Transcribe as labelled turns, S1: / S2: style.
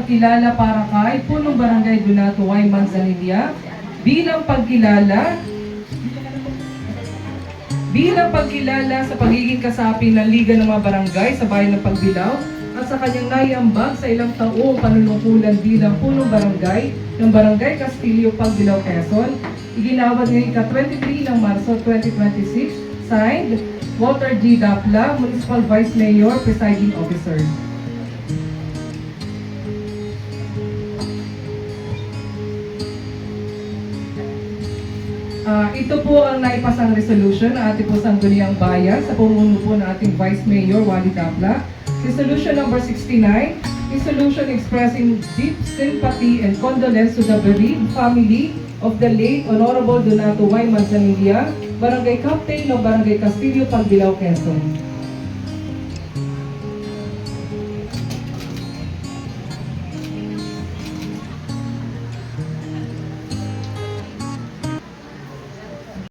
S1: pagkilala para kay punong barangay Donato Y. Manzanilla bilang pagkilala sa pagiging kasapi ng Liga ng mga Barangay sa Bayan ng Pagbilao at sa kanyang naiambag sa ilang taong panunungkulan bilang punong barangay ng Barangay Castillo, Pagbilao, Quezon, iginawad ngayong ika-23 ng Marso 2026, signed, Walter G. Dapla, Municipal Vice Mayor, Presiding Officer. Ito po ang naipasang resolution ng ating po sangguniang bayan sa pumuno po ng ating Vice Mayor, Wally Dapla. Resolution number 69, resolution expressing deep sympathy and condolence to the bereaved family of the late Honorable Donato Y. Manzanilla, Barangay Captain ng Barangay Castillo, Pagbilao, Quezon.